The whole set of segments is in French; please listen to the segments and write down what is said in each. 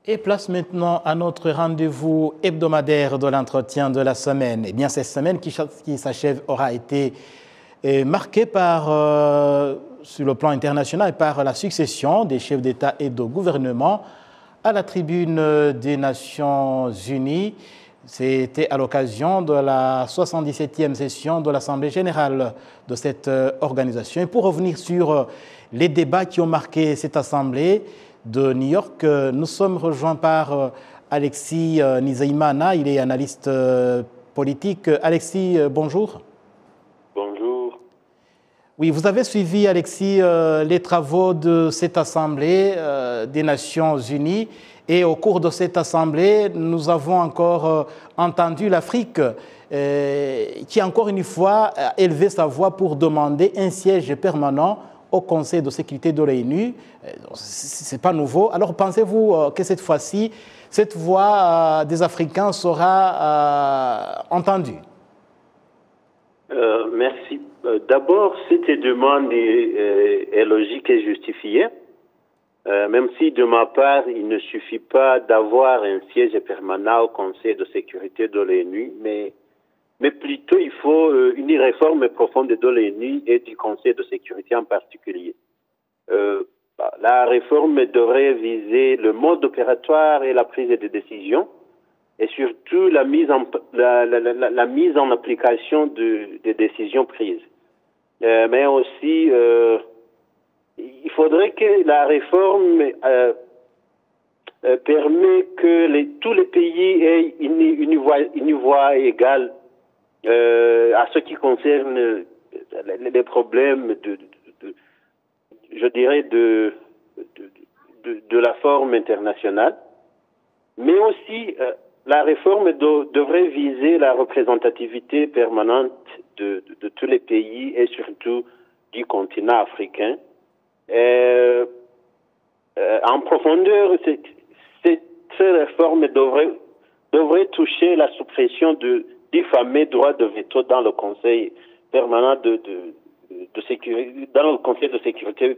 Et place maintenant à notre rendez-vous hebdomadaire de l'entretien de la semaine. Eh bien, cette semaine qui s'achève aura été marquée par, sur le plan international, par la succession des chefs d'État et de gouvernement à la tribune des Nations Unies. C'était à l'occasion de la 77e session de l'Assemblée générale de cette organisation. Et pour revenir sur les débats qui ont marqué cette assemblée de New York, nous sommes rejoints par Alexis Nizaimana, il est analyste politique. Alexis, bonjour. Bonjour. Oui, vous avez suivi, Alexis, les travaux de cette assemblée des Nations Unies. Et au cours de cette assemblée, nous avons encore entendu l'Afrique qui, encore une fois, a élevé sa voix pour demander un siège permanent au Conseil de sécurité de l'ONU. Ce n'est pas nouveau. Alors, pensez-vous que cette fois-ci, cette voix des Africains sera entendue? Merci. D'abord, cette demande est logique et justifiée. Même si, de ma part, il ne suffit pas d'avoir un siège permanent au Conseil de sécurité de l'ONU, mais plutôt il faut une réforme profonde de l'ONU et du Conseil de sécurité en particulier. La réforme devrait viser le mode opératoire et la prise de décision, et surtout la mise en application des décisions prises. Mais aussi, il faudrait que la réforme permette que tous les pays aient une voix égale à ce qui concerne les problèmes je dirais de la forme internationale, mais aussi la réforme devrait viser la représentativité permanente de tous les pays et surtout du continent africain. En profondeur, cette réforme devrait toucher la suppression du fameux droit de veto dans le Conseil permanent de sécurité, dans le Conseil de sécurité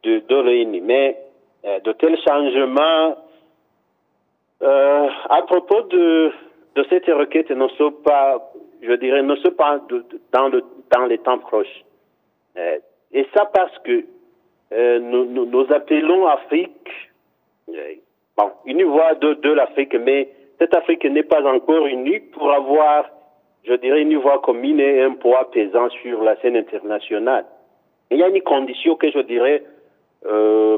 de l'ONU. Mais de tels changements, à propos de cette requête, ne sont pas, je dirais, ne sont pas dans les temps proches. Et ça parce que nous appelons Afrique, une voix de l'Afrique, mais cette Afrique n'est pas encore unie pour avoir, je dirais, une voix commune et un poids pesant sur la scène internationale. Il y a une condition que je dirais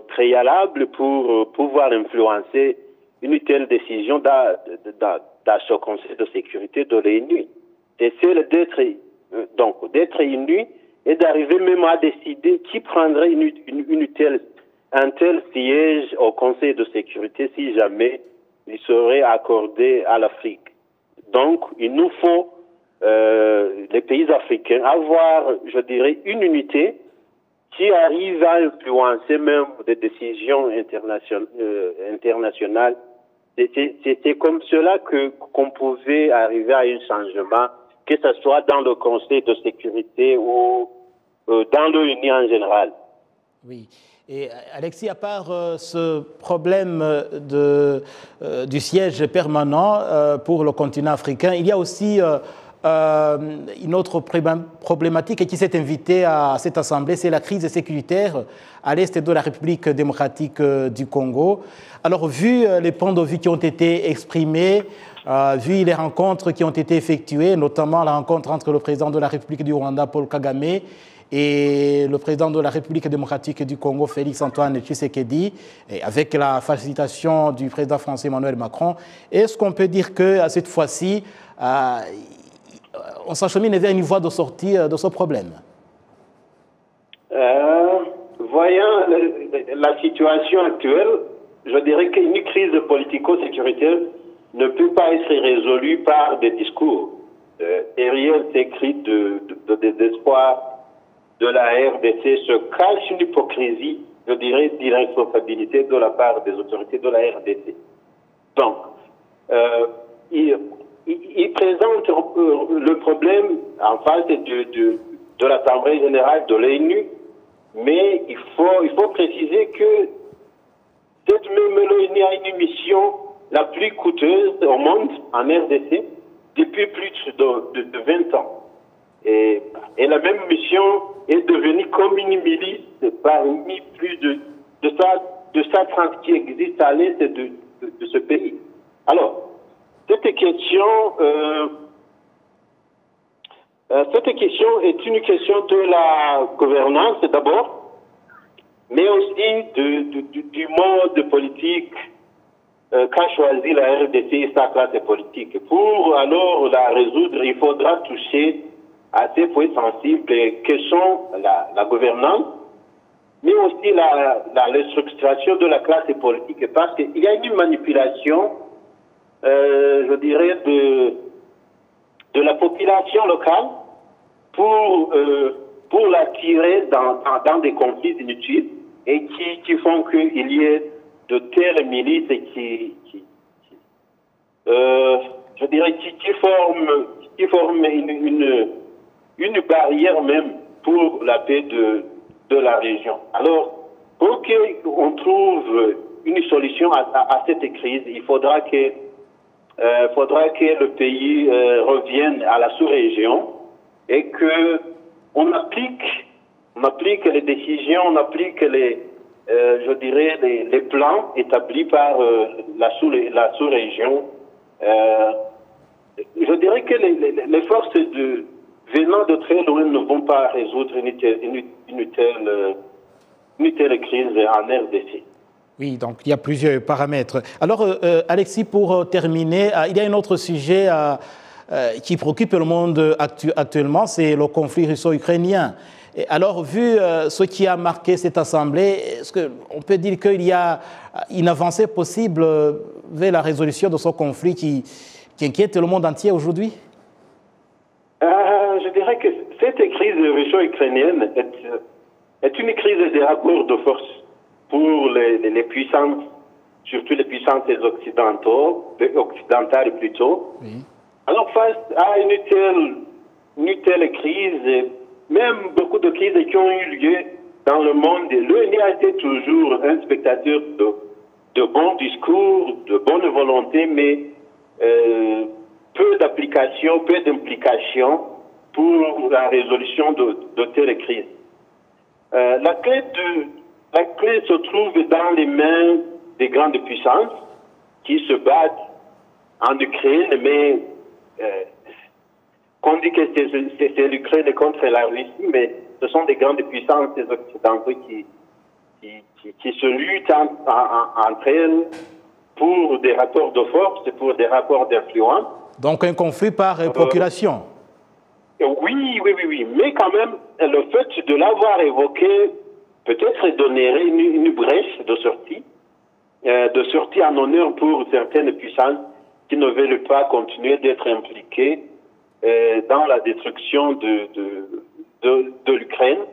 préalable pour pouvoir influencer une telle décision dans ce Conseil de sécurité de l'ONU. C'est celle d'être unis et d'arriver même à décider qui prendrait un tel siège au Conseil de sécurité si jamais il serait accordé à l'Afrique. Donc, il nous faut, les pays africains, avoir, je dirais, une unité qui arrive à influencer même des décisions internationales. C'est comme cela qu'on pouvait arriver à un changement, que ce soit dans le Conseil de sécurité ou dans l'ONU en général. Oui. Et Alexis, à part ce problème du siège permanent pour le continent africain, il y a aussi une autre problématique qui s'est invitée à cette assemblée, c'est la crise sécuritaire à l'est de la République démocratique du Congo. Alors, vu les points de vue qui ont été exprimés, vu les rencontres qui ont été effectuées, notamment la rencontre entre le président de la République du Rwanda, Paul Kagame, et le président de la République démocratique du Congo, Félix-Antoine Tshisekedi, et avec la facilitation du président français Emmanuel Macron, est-ce qu'on peut dire qu'à cette fois-ci, on s'achemine vers une voie de sortie de ce problème? Voyant la situation actuelle, je dirais qu'une crise politico-sécuritaire ne peut pas être résolue par des discours. Derrière ces cris de désespoir de la RDC se cache une hypocrisie, je dirais, d'irresponsabilité de la part des autorités de la RDC. Donc, il présente le problème en face de l'Assemblée générale de l'ONU, mais il faut préciser que Cette même l'ONU a une mission la plus coûteuse au monde, en RDC, depuis plus de 20 ans. Et la même mission est devenue comme une milice parmi plus de 130 qui existent à l'est de ce pays. Alors, cette question est une question de la gouvernance d'abord, mais aussi du mode politique qu'a choisi la RDC et sa classe politique. Pour alors la résoudre, il faudra toucher à ces points sensibles que sont la gouvernance, mais aussi la structuration de la classe politique, parce qu'il y a une manipulation, je dirais, de la population locale pour l'attirer dans des conflits inutiles et qui font qu'il y ait de telles milices je dirais, qui forment une barrière même pour la paix de la région. Alors, pour qu'on trouve une solution à cette crise, il faudra que le pays revienne à la sous-région et que on applique les décisions, on applique je dirais les plans établis par la sous-région. Je dirais que les forces venant de très loin ne vont pas résoudre une telle crise en RDC. Oui, donc il y a plusieurs paramètres. Alors, Alexis, pour terminer, il y a un autre sujet qui préoccupe le monde actuellement, c'est le conflit russo-ukrainien. Alors, vu ce qui a marqué cette assemblée, est-ce qu'on peut dire qu'il y a une avancée possible vers la résolution de ce conflit qui inquiète le monde entier aujourd'hui? Je dirais que cette crise russo-ukrainienne est une crise des rapports de force pour les puissances, surtout les puissances occidentales plutôt. Oui. Alors, face à une telle crise, même beaucoup de crises qui ont eu lieu dans le monde, l'ONU a été toujours un spectateur de bons discours, de bonne volonté, mais peu d'application, peu d'implication pour la résolution de telles crises. La clé se trouve dans les mains des grandes puissances qui se battent en Ukraine, mais qu'on dit que c'est l'Ukraine contre la Russie, mais ce sont des grandes puissances des Occidentaux qui se luttent entre elles pour des rapports de force, pour des rapports d'influence. Donc un conflit par procuration. Oui. Mais quand même, le fait de l'avoir évoqué peut-être donnerait une brèche de sortie en honneur pour certaines puissances qui ne veulent pas continuer d'être impliquées dans la destruction de l'Ukraine,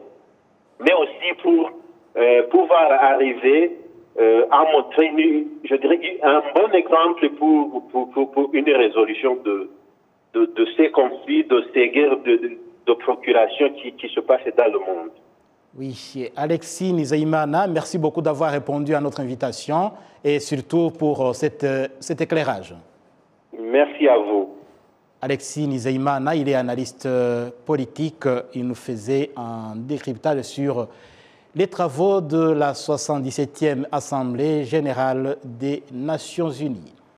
mais aussi pour pouvoir arriver à montrer, je dirais, un bon exemple pour une résolution de ces conflits, de ces guerres de procuration qui se passent dans le monde. Oui, Alexis Nizeyimana, merci beaucoup d'avoir répondu à notre invitation et surtout pour cet éclairage. Merci à vous. Alexis Nizeyimana, il est analyste politique. Il nous faisait un décryptage sur les travaux de la 77e Assemblée générale des Nations unies.